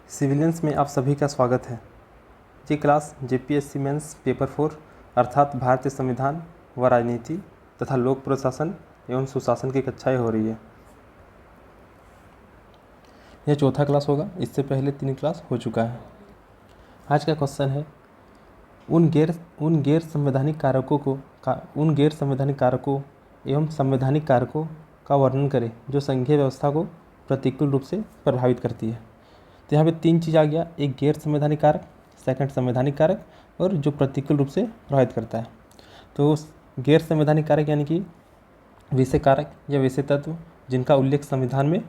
Civilians में आप सभी का स्वागत है। ये क्लास जेपीएससी मेंस पेपर 4 अर्थात भारतीय संविधान व राजनीति तथा लोक प्रशासन एवं सुशासन की कक्षाएं हो रही है। यह चौथा क्लास होगा, इससे पहले 3 क्लास हो चुका है। आज का क्वेश्चन है उन गैर संवैधानिक कारकों एवं संवैधानिक कारकों का वर्णन करें जो संघीय व्यवस्था को प्रतिकूल रूप से प्रभावित करती है। तो यहाँ पे 3 चीज़ आ गया, एक गैर संवैधानिक कारक, सेकंड संवैधानिक कारक और जो प्रतिकूल रूप से प्रभावित करता है। तो गैर संवैधानिक कारक यानी कि वैसे कारक या वैसे तत्व जिनका उल्लेख संविधान में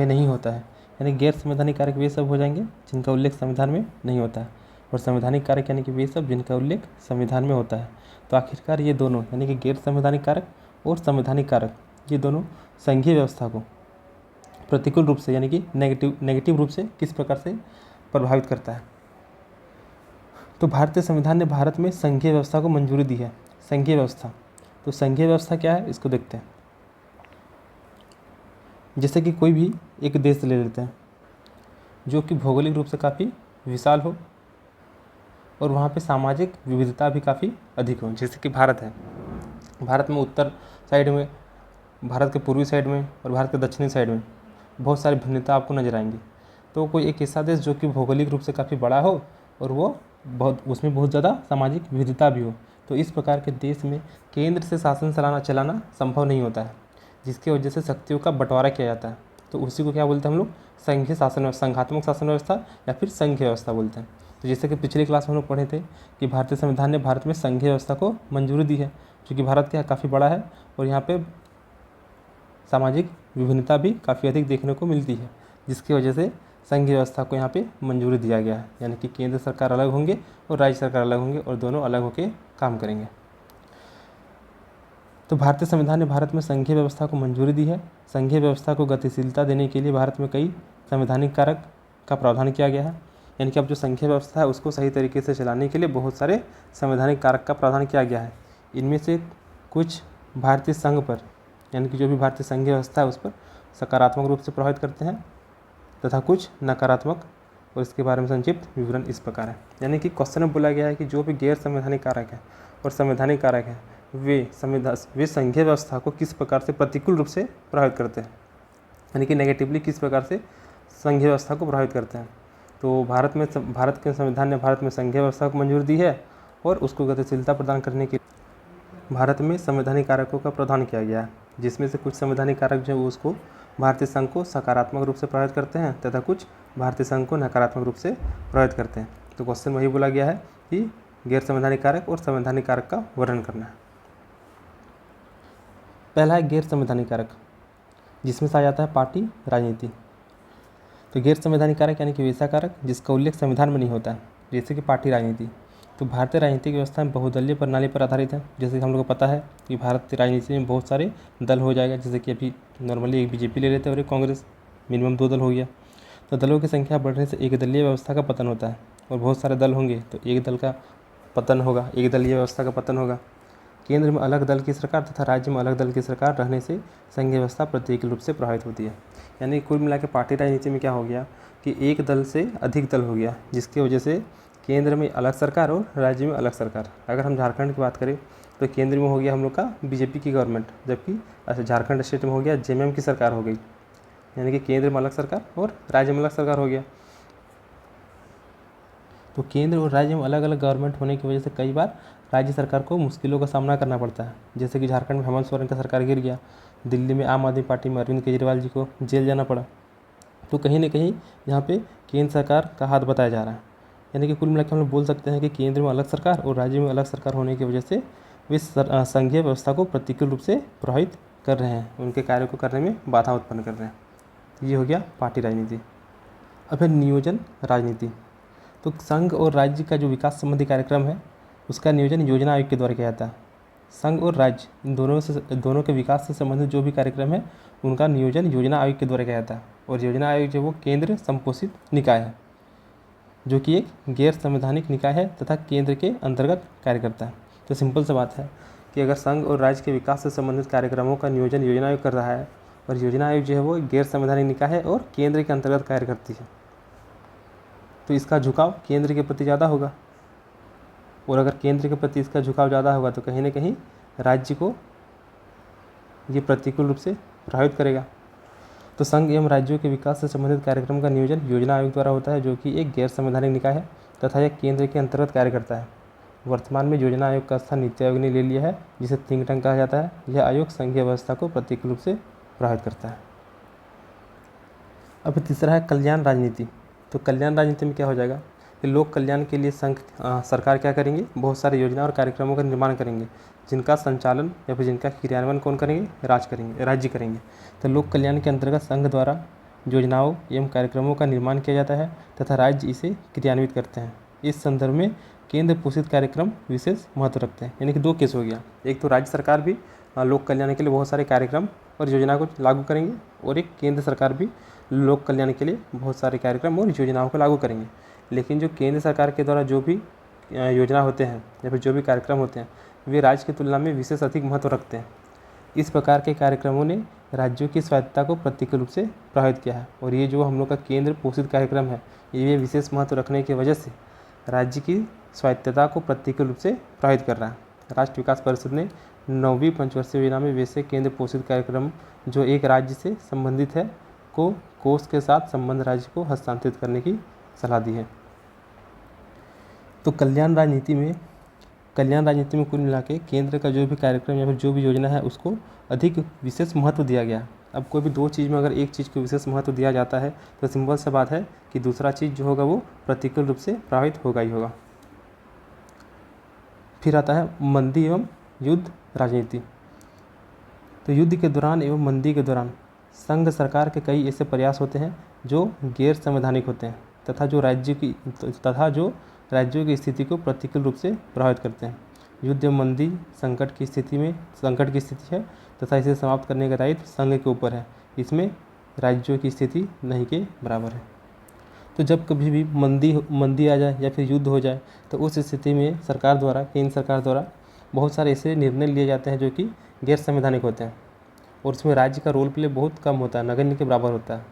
नहीं होता है, यानी गैर संवैधानिक कारक वे सब हो जाएंगे जिनका उल्लेख संविधान में नहीं होता है, और संवैधानिक कारक यानी कि वे सब जिनका उल्लेख संविधान में होता है। तो आखिरकार ये दोनों यानी कि गैर संवैधानिक कारक और संवैधानिक कारक ये दोनों संघीय व्यवस्था को प्रतिकूल रूप से यानी कि नेगेटिव रूप से किस प्रकार से प्रभावित करता है। तो भारतीय संविधान ने भारत में संघीय व्यवस्था को मंजूरी दी है। संघीय व्यवस्था, तो संघीय व्यवस्था क्या है इसको देखते हैं। जैसे कि कोई भी एक देश ले लेते हैं जो कि भौगोलिक रूप से काफ़ी विशाल हो और वहाँ पे सामाजिक विविधता भी काफ़ी अधिक हो। जैसे कि भारत है, भारत में उत्तर साइड में, भारत के पूर्वी साइड में और भारत के दक्षिणी साइड में बहुत सारी भिन्नता आपको नजर आएंगी। तो कोई एक ऐसा देश जो कि भौगोलिक रूप से काफ़ी बड़ा हो और वो उसमें बहुत ज़्यादा सामाजिक विविधता भी हो, तो इस प्रकार के देश में केंद्र से शासन चलाना संभव नहीं होता है, जिसकी वजह से शक्तियों का बंटवारा किया जाता है। तो उसी को क्या बोलते हैं हम लोग, संघीय शासन व्यवस्था, संघात्मक शासन व्यवस्था या फिर संघीय व्यवस्था बोलते हैं। तो जैसे कि पिछली क्लास में हम लोग पढ़े थे कि भारतीय संविधान ने भारत में संघीय व्यवस्था को मंजूरी दी है, क्योंकि भारत क्या काफ़ी बड़ा है और यहाँ पे सामाजिक विभिन्नता भी काफ़ी अधिक देखने को मिलती है, जिसकी वजह से संघीय व्यवस्था को यहाँ पे मंजूरी दिया गया है। यानी कि केंद्र सरकार अलग होंगे और राज्य सरकार अलग होंगे और दोनों अलग होकर काम करेंगे। तो भारतीय संविधान ने भारत में संघीय व्यवस्था को मंजूरी दी है। संघीय व्यवस्था को गतिशीलता देने के लिए भारत में कई संवैधानिक कारक का प्रावधान किया गया है। यानी कि अब जो संघीय व्यवस्था है उसको सही तरीके से चलाने के लिए बहुत सारे संवैधानिक कारक का प्रावधान किया गया है। इनमें से कुछ भारतीय संघ पर यानी कि जो भी भारतीय संघीय व्यवस्था है उस पर सकारात्मक रूप से प्रभावित करते हैं तथा कुछ नकारात्मक, और इसके बारे में संक्षिप्त विवरण इस प्रकार है। यानी कि क्वेश्चन में बोला गया है कि जो भी गैर संवैधानिक कारक है और संवैधानिक कारक है वे संघीय व्यवस्था को किस प्रकार से प्रतिकूल रूप से प्रभावित करते हैं, यानी कि नेगेटिवली किस प्रकार से संघीय व्यवस्था को प्रभावित करते हैं। तो भारत के संविधान ने भारत में संघीय व्यवस्था को मंजूरी दी है और उसको गतिशीलता प्रदान करने के भारत में संवैधानिक कारकों का प्रावधान किया गया है, जिसमें से कुछ संवैधानिक कारक जो है उसको भारतीय संघ को सकारात्मक रूप से प्रभावित करते हैं तथा कुछ भारतीय संघ को नकारात्मक रूप से प्रभावित करते हैं। तो क्वेश्चन वही बोला गया है कि गैर संवैधानिक कारक और संवैधानिक कारक का वर्णन करना है। पहला है गैर संवैधानिक कारक, जिसमें से आ जाता है पार्टी राजनीति। तो गैर संवैधानिक कारक यानी कि वैसा कारक जिसका उल्लेख संविधान में नहीं होता है, जैसे कि पार्टी राजनीति। तो भारतीय राजनीतिक व्यवस्था में बहुदलीय प्रणाली पर आधारित है। जैसे कि हम लोग को पता है कि भारतीय राजनीति में बहुत सारे दल हो जाएगा, जैसे कि अभी नॉर्मली एक बीजेपी ले लेते हैं और एक कांग्रेस, मिनिमम 2 दल हो गया। तो दलों की संख्या बढ़ने से एक दलीय व्यवस्था का पतन होता है, और बहुत सारे दल होंगे तो एक दल का पतन होगा, एक दलीय व्यवस्था का पतन होगा। केंद्र में अलग दल की सरकार तथा राज्य में अलग दल की सरकार रहने से संघीय व्यवस्था प्रतिकूल रूप से प्रभावित होती है। यानी कुल मिला के पार्टी राजनीति में क्या हो गया कि एक दल से अधिक दल हो गया, जिसकी वजह से केंद्र में अलग सरकार और राज्य में अलग सरकार। अगर हम झारखंड की बात करें तो केंद्र में हो गया हम लोग का बीजेपी की गवर्नमेंट, जबकि झारखंड स्टेट में हो गया जेएमएम की सरकार हो गई। यानी कि केंद्र में अलग सरकार और राज्य में अलग सरकार हो गया। तो केंद्र और राज्य में अलग अलग गवर्नमेंट होने की वजह से कई बार राज्य सरकार को मुश्किलों का सामना करना पड़ता है। जैसे कि झारखंड में हेमंत सोरेन का सरकार गिर गया, दिल्ली में आम आदमी पार्टी में अरविंद केजरीवाल जी को जेल जाना पड़ा। तो कहीं ना कहीं यहाँ पे केंद्र सरकार का हाथ बताया जा रहा है। यानी कि कुल मिलाकर हम लोग बोल सकते हैं कि केंद्र में अलग सरकार और राज्य में अलग सरकार होने की वजह से वे संघीय व्यवस्था को प्रतिकूल रूप से प्रभावित कर रहे हैं, उनके कार्यों को करने में बाधा उत्पन्न कर रहे हैं। ये हो गया पार्टी राजनीति। अब है नियोजन राजनीति। तो संघ और राज्य का जो विकास संबंधी कार्यक्रम है उसका नियोजन योजना आयोग के द्वारा किया जाता है। संघ और राज्य इन दोनों के विकास से संबंधित जो भी कार्यक्रम है उनका नियोजन योजना आयोग के द्वारा किया जाता है। और योजना आयोग जो वो केंद्र संपोषित निकाय है, जो कि एक गैर संवैधानिक निकाय है तथा केंद्र के अंतर्गत कार्य करता है। तो सिंपल सी बात है कि अगर संघ और राज्य के विकास से संबंधित कार्यक्रमों का नियोजन योजना आयोग कर रहा है और योजना आयोग जो है वो गैर संवैधानिक निकाय है और केंद्र के अंतर्गत कार्य करती है, तो इसका झुकाव केंद्र के प्रति ज़्यादा होगा, और अगर केंद्र के प्रति इसका झुकाव ज़्यादा होगा तो कहीं ना कहीं राज्य को ये प्रतिकूल रूप से प्रभावित करेगा। तो संघ एवं राज्यों के विकास से संबंधित कार्यक्रम का नियोजन योजना आयोग द्वारा होता है, जो कि एक गैर संवैधानिक निकाय है तथा यह केंद्र के अंतर्गत कार्य करता है। वर्तमान में योजना आयोग का स्थान नीति आयोग ने ले लिया है, जिसे थिंक टैंक कहा जाता है। यह आयोग संघीय व्यवस्था को प्रतिकूल रूप से प्रभावित करता है। अब तीसरा है कल्याण राजनीति। तो कल्याण राजनीति में क्या हो जाएगा कि लोक कल्याण के लिए सरकार क्या करेंगे, बहुत सारी योजना और कार्यक्रमों का निर्माण करेंगे, जिनका संचालन या फिर जिनका क्रियान्वयन कौन करेंगे, राज्य करेंगे। तो लोक कल्याण के अंतर्गत संघ द्वारा योजनाओं एवं कार्यक्रमों का निर्माण किया जाता है तथा राज्य इसे क्रियान्वित करते हैं। इस संदर्भ में केंद्र पोषित कार्यक्रम विशेष महत्व रखते हैं। यानी कि दो केस हो गया, एक तो राज्य सरकार भी लोक कल्याण के लिए बहुत सारे कार्यक्रम और योजना को लागू करेंगे, और एक केंद्र सरकार भी लोक कल्याण के लिए बहुत सारे कार्यक्रम और योजनाओं को लागू करेंगे। लेकिन जो केंद्र सरकार के द्वारा जो भी योजना होते हैं या फिर जो भी कार्यक्रम होते हैं, वे राज्य की तुलना में विशेष अधिक महत्व रखते हैं। इस प्रकार के कार्यक्रमों ने राज्यों की स्वायत्तता को प्रतिकूल रूप से प्रभावित किया है, और ये जो हम लोग का केंद्र पोषित कार्यक्रम है, ये विशेष महत्व रखने की वजह से राज्य की स्वायत्तता को प्रतिकूल रूप से प्रभावित कर रहा है। राष्ट्रीय विकास परिषद ने 9वीं पंचवर्षीय योजना में वैसे केंद्र पोषित कार्यक्रम जो एक राज्य से संबंधित है को कोष के साथ संबंध राज्य को हस्तांतरित करने की सलाह दी है। तो कल्याण राजनीति में कुल मिला के केंद्र का जो भी कार्यक्रम या फिर जो भी योजना है उसको अधिक विशेष महत्व दिया गया। अब कोई भी दो चीज़ में अगर एक चीज़ को विशेष महत्व दिया जाता है तो सिंपल सा बात है कि दूसरा चीज़ जो होगा वो प्रतिकूल रूप से प्रभावित होगा ही होगा। फिर आता है मंदी एवं युद्ध राजनीति। तो युद्ध के दौरान एवं मंदी के दौरान संघ सरकार के कई ऐसे प्रयास होते हैं जो गैर संवैधानिक होते हैं तथा जो राज्यों की स्थिति को प्रतिकूल रूप से प्रभावित करते हैं। युद्ध एवं मंदी संकट की स्थिति है तथा इसे समाप्त करने का दायित्व संघ के ऊपर है। इसमें राज्यों की स्थिति नहीं के बराबर है। तो जब कभी भी मंदी आ जाए या फिर युद्ध हो जाए तो उस स्थिति में केंद्र सरकार द्वारा बहुत सारे ऐसे निर्णय लिए जाते हैं जो कि गैर संवैधानिक होते हैं, और उसमें राज्य का रोल प्ले बहुत कम होता है, नगण्य के बराबर होता है।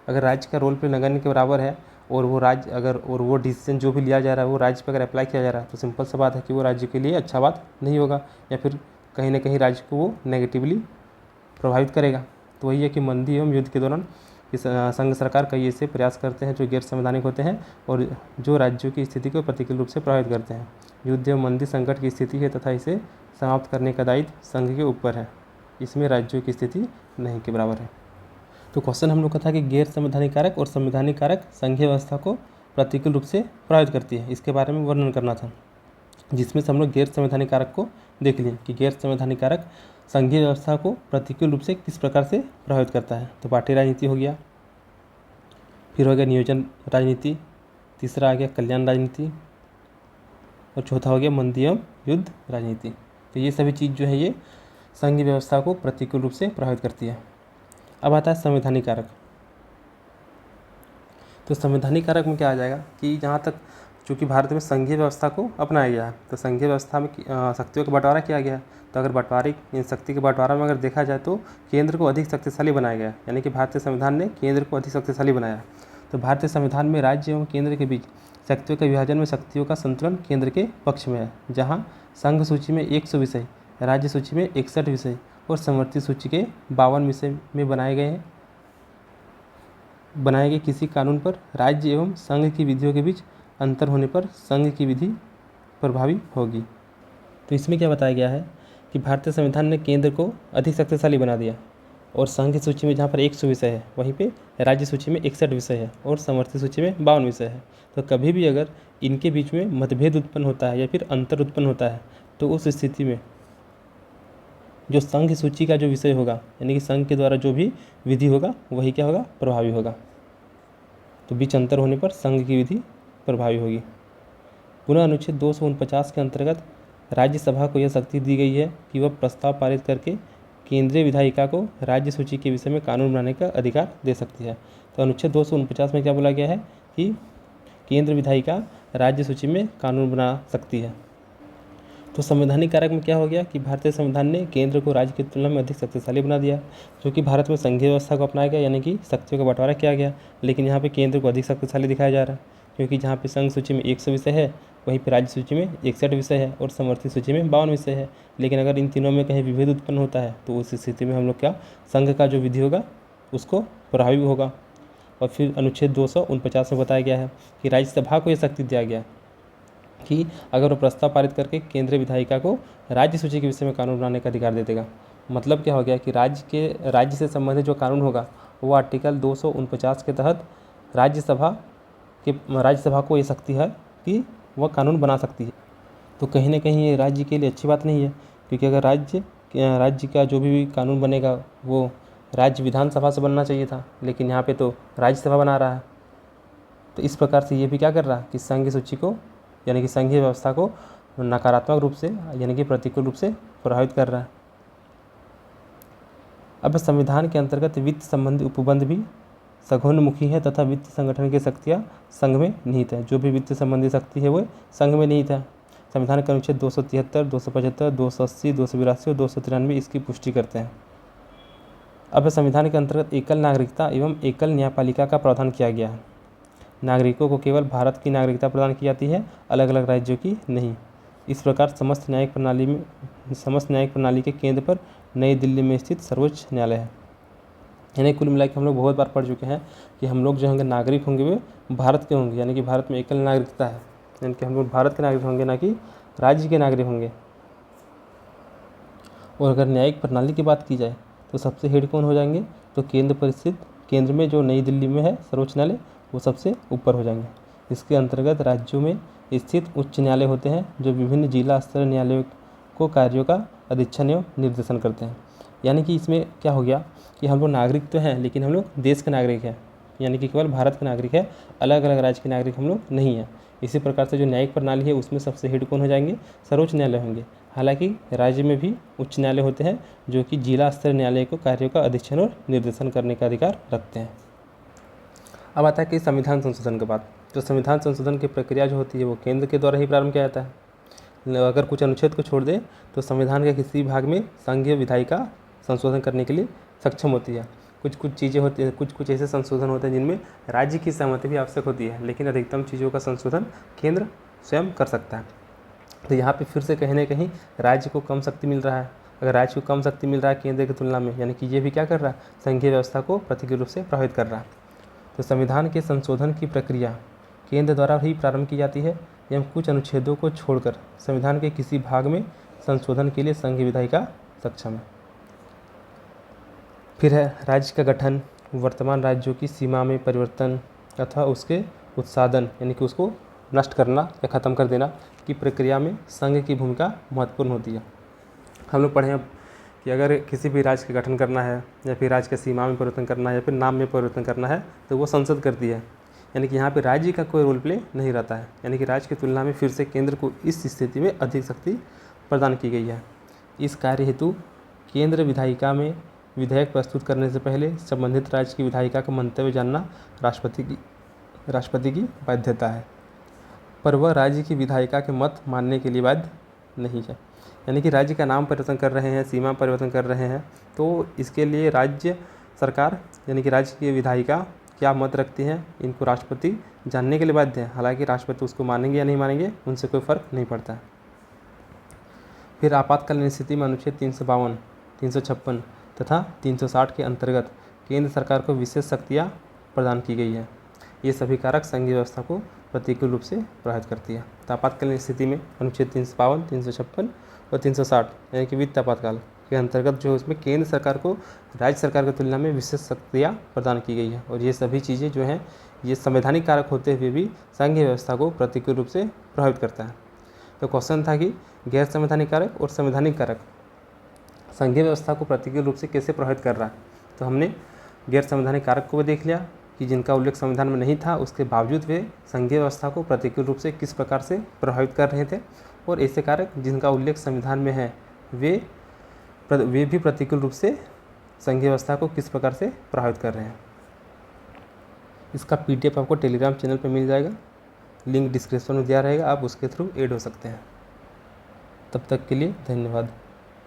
अगर राज्य का रोल प्ले नगण्य के बराबर है और वो डिसीजन जो भी लिया जा रहा है वो राज्य पर अगर अप्लाई किया जा रहा है तो सिंपल सा बात है कि वो राज्य के लिए अच्छा बात नहीं होगा, या फिर कहीं ना कहीं राज्य को वो नेगेटिवली प्रभावित करेगा। तो वही है कि मंदी एवं युद्ध के दौरान संघ सरकार कई ऐसे प्रयास करते हैं जो गैर संवैधानिक होते हैं और जो राज्यों की स्थिति को प्रतिकूल रूप से प्रभावित करते हैं। युद्ध एवं मंदी संकट की स्थिति है तथा इसे समाप्त करने का दायित्व संघ के ऊपर है। इसमें राज्यों की स्थिति नहीं के बराबर है। तो क्वेश्चन हम लोग का था कि गैर संवैधानिक कारक और संवैधानिक कारक संघीय व्यवस्था को प्रतिकूल रूप से प्रभावित करती है, इसके बारे में वर्णन करना था, जिसमें से हम लोग गैर संवैधानिक कारक को देख लिए कि गैर संवैधानिक कारक संघीय व्यवस्था को प्रतिकूल रूप से किस प्रकार से प्रभावित करता है। तो पार्टी राजनीति हो गया, फिर हो गया नियोजन राजनीति, तीसरा आ गया कल्याण राजनीति, और चौथा हो गया मंदी एवं युद्ध राजनीति। तो ये सभी चीज़ जो है ये संघीय व्यवस्था को प्रतिकूल रूप से प्रभावित करती है। अब आता है संवैधानिक कारक। तो संवैधानिक कारक में क्या आ जाएगा कि जहाँ तक चूँकि भारत में संघीय व्यवस्था को अपनाया गया है तो संघीय व्यवस्था में शक्तियों का बंटवारा किया गया है। तो अगर शक्ति के बंटवारा में अगर देखा जाए तो केंद्र को अधिक शक्तिशाली बनाया गया है, यानी कि भारतीय संविधान ने केंद्र को अधिक शक्तिशाली बनाया। तो भारतीय संविधान में राज्य एवं केंद्र के बीच शक्तियों के विभाजन में शक्तियों का संतुलन केंद्र के पक्ष में है, जहाँ संघ सूची में 100 विषय, राज्य सूची में 61 विषय और समवर्ती सूची के 52 विषय में बनाए गए किसी कानून पर राज्य एवं संघ की विधियों के बीच अंतर होने पर संघ की विधि प्रभावी होगी। तो इसमें क्या बताया गया है कि भारतीय संविधान ने केंद्र को अधिक शक्तिशाली बना दिया, और संघ की सूची में जहाँ पर 100 विषय है वहीं पे राज्य सूची में 61 विषय है और समवर्ती सूची में 52 विषय है। तो कभी भी अगर इनके बीच में मतभेद उत्पन्न होता है या फिर अंतर उत्पन्न होता है तो उस स्थिति में जो संघ की सूची का जो विषय होगा, यानी कि संघ के द्वारा जो भी विधि होगा वही क्या होगा, प्रभावी होगा। तो बीच अंतर होने पर संघ की विधि प्रभावी होगी। पुनः अनुच्छेद 249 के अंतर्गत राज्यसभा को यह शक्ति दी गई है कि वह प्रस्ताव पारित करके केंद्रीय विधायिका को राज्य सूची के विषय में कानून बनाने का अधिकार दे सकती है। तो अनुच्छेद 249 में क्या बोला गया है कि केंद्र विधायिका राज्य सूची में कानून बना सकती है। तो संवैधानिक कारक में क्या हो गया कि भारतीय संविधान ने केंद्र को राज्य की तुलना में अधिक शक्तिशाली बना दिया, क्योंकि भारत में संघीय व्यवस्था को अपनाया गया, यानी कि शक्तियों का बंटवारा किया गया, लेकिन यहाँ पे केंद्र को अधिक शक्तिशाली दिखाया जा रहा है। क्योंकि जहाँ पे संघ सूची में 100 विषय है वहीं पे राज्य सूची में 61 विषय है और समवर्ती सूची में 52 विषय है। लेकिन अगर इन तीनों में कहीं विभेद उत्पन्न होता है तो उस स्थिति में हम लोग क्या संघ का जो विधि होगा उसको प्रभावी होगा। और फिर अनुच्छेद 249 में बताया गया है कि राज्यसभा को यह शक्ति दिया गया कि अगर वो प्रस्ताव पारित करके केंद्रीय विधायिका को राज्य सूची के विषय में कानून बनाने का अधिकार दे देगा। मतलब क्या हो गया कि राज्य से संबंधित जो कानून होगा वो आर्टिकल 249 के तहत राज्यसभा को ये शक्ति है कि वह कानून बना सकती है। तो कहीं ना कहीं ये राज्य के लिए अच्छी बात नहीं है, क्योंकि अगर राज्य का जो भी कानून बनेगा वो राज्य विधानसभा से बनना चाहिए था, लेकिन यहाँ पे तो राज्यसभा बना रहा है। तो इस प्रकार से ये भी क्या कर रहा है कि संघीय सूची को यानी कि संघीय व्यवस्था को नकारात्मक रूप से यानी कि प्रतिकूल रूप से प्रभावित कर रहा है। अब संविधान के अंतर्गत वित्त संबंधी उपबंध भी सघोन्मुखी है तथा वित्त संगठन की शक्तियाँ संघ में निहित है। जो भी वित्त संबंधी शक्ति है वो संघ में निहित है। संविधान के अनुच्छेद 273, 275, 280, 282 और 293 इसकी पुष्टि करते हैं। अब संविधान के अंतर्गत एकल नागरिकता एवं एकल न्यायपालिका का प्रावधान किया गया है। नागरिकों को केवल भारत की नागरिकता प्रदान की जाती है, अलग अलग राज्यों की नहीं। इस प्रकार समस्त न्यायिक प्रणाली के केंद्र पर नई दिल्ली में स्थित सर्वोच्च न्यायालय है। यानी कुल मिला के हम लोग बहुत बार पढ़ चुके हैं कि हम लोग जो होंगे नागरिक होंगे वे भारत के होंगे, यानी कि भारत में एकल नागरिकता है, यानी कि हम लोग भारत के नागरिक होंगे ना कि राज्य के नागरिक होंगे। और अगर न्यायिक प्रणाली की बात की जाए तो सबसे हेड कौन हो जाएंगे, तो केंद्र में जो नई दिल्ली में है सर्वोच्च न्यायालय वो सबसे ऊपर हो जाएंगे। इसके अंतर्गत राज्यों में स्थित उच्च न्यायालय होते हैं जो विभिन्न जिला स्तरीय न्यायालयों को कार्यों का अधीक्षण एवं निर्देशन करते हैं। यानी कि इसमें क्या हो गया कि हम लोग नागरिक तो हैं लेकिन हम लोग देश के नागरिक हैं, यानी कि केवल भारत के नागरिक है, अलग अलग राज्य के नागरिक हम लोग नहीं हैं। इसी प्रकार से जो न्यायिक प्रणाली है उसमें सबसे हेड कौन हो जाएंगे, सर्वोच्च न्यायालय होंगे। हालांकि राज्य में भी उच्च न्यायालय होते हैं जो कि जिला स्तरीय न्यायालय को कार्यों का अधीक्षण और निर्देशन करने का अधिकार रखते हैं। अब आता है कि संविधान संशोधन के बाद तो संविधान संशोधन की प्रक्रिया जो होती है वो केंद्र के द्वारा ही प्रारंभ किया जाता है। अगर कुछ अनुच्छेद को छोड़ दे तो संविधान के किसी भाग में संघीय विधायिका संशोधन करने के लिए सक्षम होती है। कुछ चीज़ें होती हैं, कुछ ऐसे संशोधन होते हैं जिनमें राज्य की सहमति भी आवश्यक होती है, लेकिन अधिकतम चीज़ों का संशोधन केंद्र स्वयं कर सकता है। तो यहाँ पे फिर से कहीं ना कहीं राज्य को कम शक्ति मिल रहा है। अगर राज्य को कम शक्ति मिल रहा है केंद्र की तुलना में, यानी कि ये भी क्या कर रहा है, संघीय व्यवस्था को प्रतिकूल रूप से प्रभावित कर रहा है। तो संविधान के संशोधन की प्रक्रिया केंद्र द्वारा ही प्रारंभ की जाती है एवं कुछ अनुच्छेदों को छोड़कर संविधान के किसी भाग में संशोधन के लिए संघीय विधायिका सक्षम है। फिर है राज्य का गठन, वर्तमान राज्यों की सीमा में परिवर्तन अथवा उसके उत्साधन यानी कि उसको नष्ट करना या ख़त्म कर देना की प्रक्रिया में संघ की भूमिका महत्वपूर्ण होती है। हम लोग पढ़े हैं कि अगर किसी भी राज्य का गठन करना है या फिर राज्य की सीमा में परिवर्तन करना है या फिर नाम में परिवर्तन करना है तो वो संसद करती है। यानी कि यहाँ पे राज्य का कोई रोल प्ले नहीं रहता है, यानी कि राज्य की तुलना में फिर से केंद्र को इस स्थिति में अधिक शक्ति प्रदान की गई है। इस कार्य हेतु केंद्र विधायिका में विधेयक प्रस्तुत करने से पहले संबंधित राज्य की विधायिका का मंतव्य जानना राष्ट्रपति की बाध्यता है, पर वह राज्य की विधायिका के मत मानने के लिए बाध्य नहीं है। यानी कि राज्य का नाम परिवर्तन कर रहे हैं, सीमा परिवर्तन कर रहे हैं, तो इसके लिए राज्य सरकार यानी कि राज्य की विधायिका क्या मत रखती हैं इनको राष्ट्रपति जानने के लिए बाध्य है। हालांकि राष्ट्रपति उसको मानेंगे या नहीं मानेंगे उनसे कोई फर्क नहीं पड़ता है। फिर आपातकालीन स्थिति में अनुच्छेद 352, 356 तथा 360 के अंतर्गत केंद्र सरकार को विशेष शक्तियाँ प्रदान की गई है। ये सभी कारक संघीय व्यवस्था को प्रतिकूल रूप से प्रभावित करती है। तो आपातकालीन स्थिति में अनुच्छेद 352, 356 और 360 यानी कि वित्त आपातकाल के अंतर्गत जो है उसमें केंद्र सरकार को राज्य सरकार की तुलना में विशेष शक्तियाँ प्रदान की गई है। और ये सभी चीज़ें जो हैं ये संवैधानिक कारक होते हुए भी संघीय व्यवस्था को प्रतिकूल रूप से प्रभावित करता है। तो क्वेश्चन था कि गैर संवैधानिक कारक और संवैधानिक कारक संघीय व्यवस्था को प्रतिकूल रूप से कैसे प्रभावित कर रहा है। तो हमने गैर संवैधानिक कारक को भी देख लिया कि जिनका उल्लेख संविधान में नहीं था, उसके बावजूद वे संघीय व्यवस्था को प्रतिकूल रूप से किस प्रकार से प्रभावित कर रहे थे, और ऐसे कारक जिनका उल्लेख संविधान में है वे भी प्रतिकूल रूप से संघीय व्यवस्था को किस प्रकार से प्रभावित कर रहे हैं। इसका PDF आपको टेलीग्राम चैनल पर मिल जाएगा, लिंक डिस्क्रिप्शन में दिया रहेगा, आप उसके थ्रू ऐड हो सकते हैं। तब तक के लिए धन्यवाद।